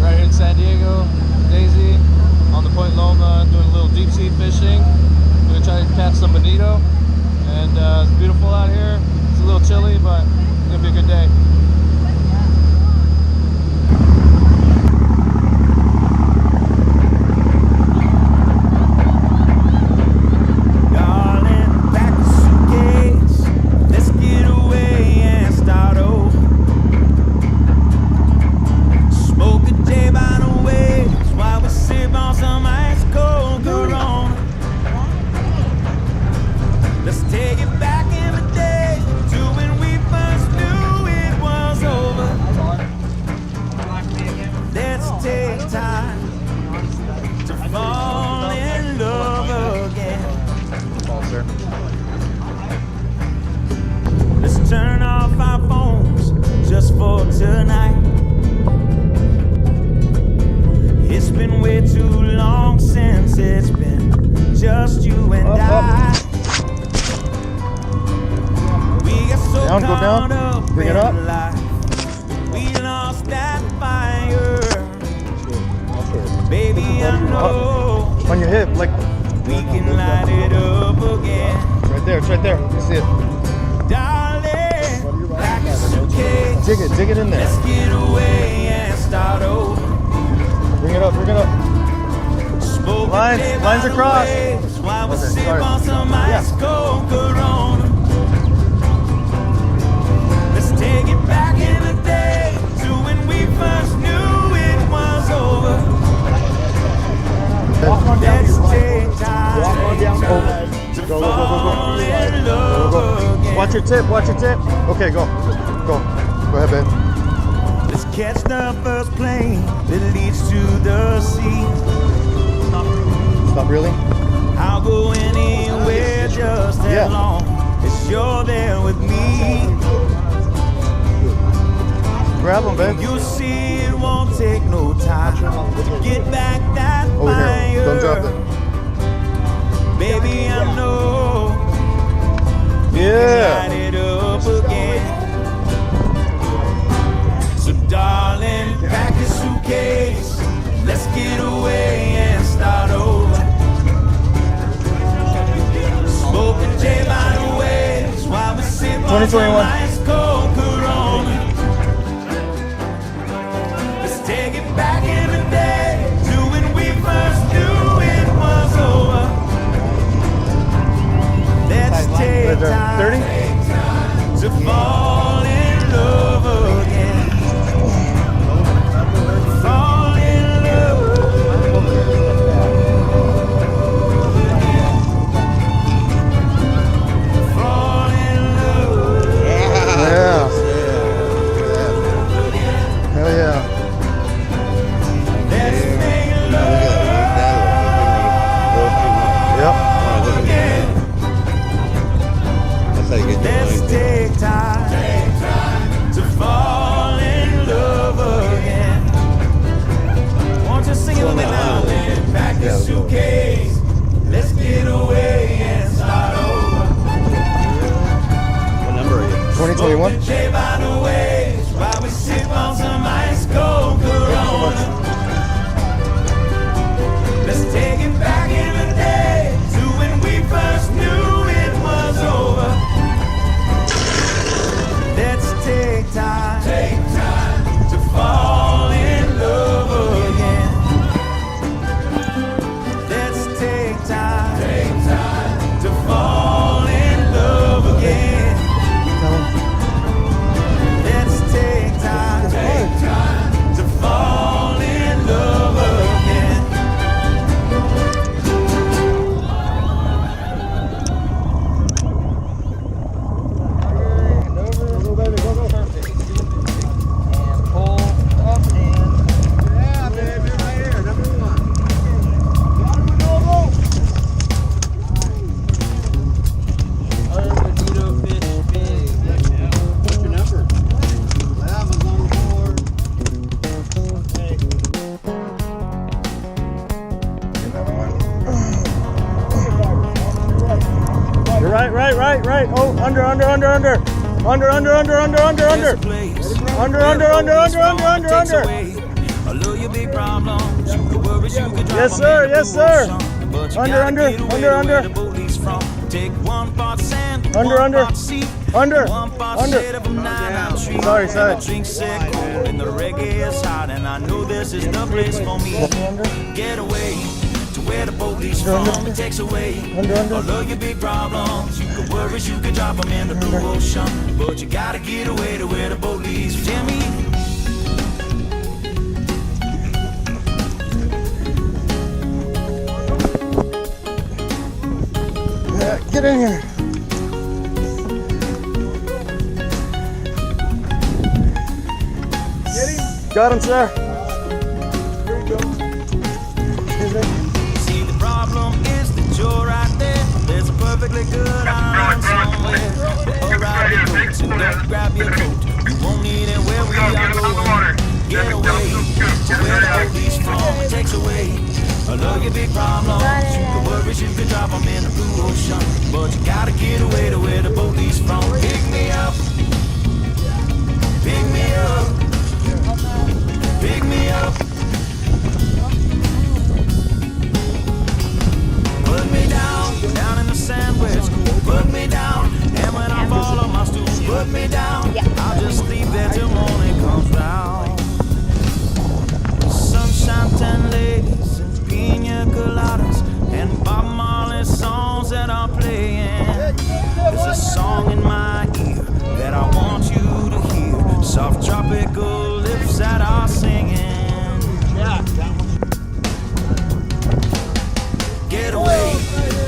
Right here in San Diego, Daisy, on the Point Loma, doing a little deep sea fishing. Gonna try to catch some bonito, and it's beautiful out here. It's a little chilly, but it's gonna be a good day. Turn off our phones just for tonight. It's been way too long since it's been just you and I. We got so down, go down. up Bring it up. life. We lost that fire. Baby, I know On your hip, like we can light it up again. right there. It's right there. You see it? Darling, pack a suitcase. Dig it in there. Let's get away and start over. Bring it up. Smoke Lines across. While we Okay, sip sorry. on some ice cold Corona. Let's take it back in the day to when we first knew it was over. Let's take time to fall in love again. Watch your tip. Okay, go ahead, babe. Let's catch the first plane that leads to the sea. Stop reeling. I'll go anywhere just as long as you're there with me. Grab them, babe. You see it won't take no time to get back that Over fire. here. Don't drop it. Baby, I know. Yeah. Light it up again. So darling, pack your suitcase. Let's get away and start over. Smoking J by the waves while we sip on 2021. some ice cold Corona. Let's take it back in the day to when we first knew it was over. Let's take time 30? to fall in love again. Fall in love. Fall in love. Yeah. Hell yeah. Let's make love Yep. again. That's how you get Let's take time to fall in love again. Won't you sing it with me now? Pack your suitcase. Let's get away and start over. What number are you? 2021. J by the waves while we sip on some ice cold Corona. Let's take it back in the day to when we first knew it was over. Let's take time to fall in love again. Let's take time to fall in love again. Right. Oh, under. Yes, sir. Under. Take one part sand, Under. one part sea, Under. one part shade of a 9-ounce tree. Sorry. The drink said cold and the reggae is hot, and I know this is the place for me. Get away to where the boat leaves from. It takes away all of your big problems. You could worry, you could drop them in the blue ocean, but you gotta get away to where the boat leads. Jimmy. Get in here. Get him. Got him, sir. Here you go. See, the problem is that you're right there. There's a perfectly good island somewhere. Around the boats and don't grab your coat. You won't need it where we are going. Get away to where the boat leaves from. It takes away all of your big problems. You can worry, you can drop them in the blue ocean, but you gotta get away to where the boat leaves from. Pick me up. Pick me up. Pick me up. Put me down in the sandwich. Put me down, and when I fall on my stool, put me down. I'll just sleep there till morning comes round. Sunshine, 10 ladies, and pina coladas, and Bob Marley songs that are playing. There's a song in my ear that I want you to hear. Soft tropical lips that are singing. Get away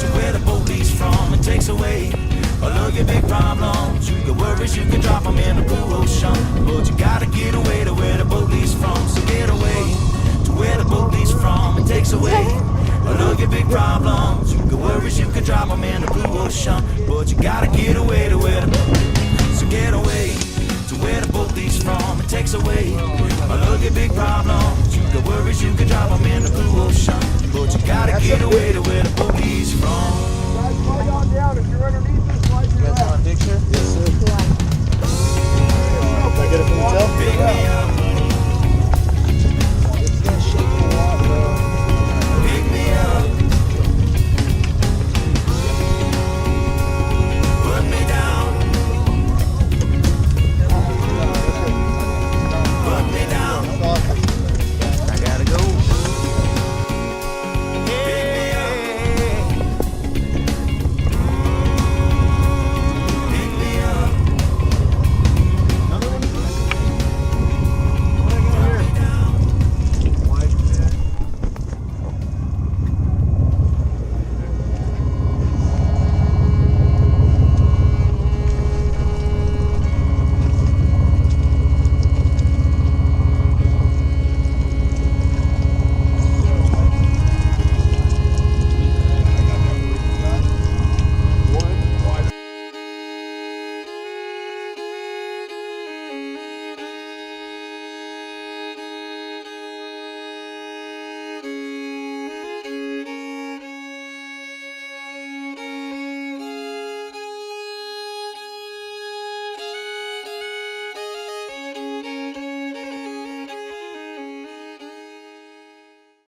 to where the boat leaves from. It takes away all of your big problems. You can worry, you can drop them in the blue ocean, but you gotta get away to where the boat leaves from. So get away to where the boat leaves from. It takes away all of your big problems. You can worry, you can drop them in the blue ocean, but you gotta get away to where the So get away to where the boat leaves from. It takes away all of your big problems. You can worry, you can drop them in the blue ocean, but you gotta get away to where the boat leaves from.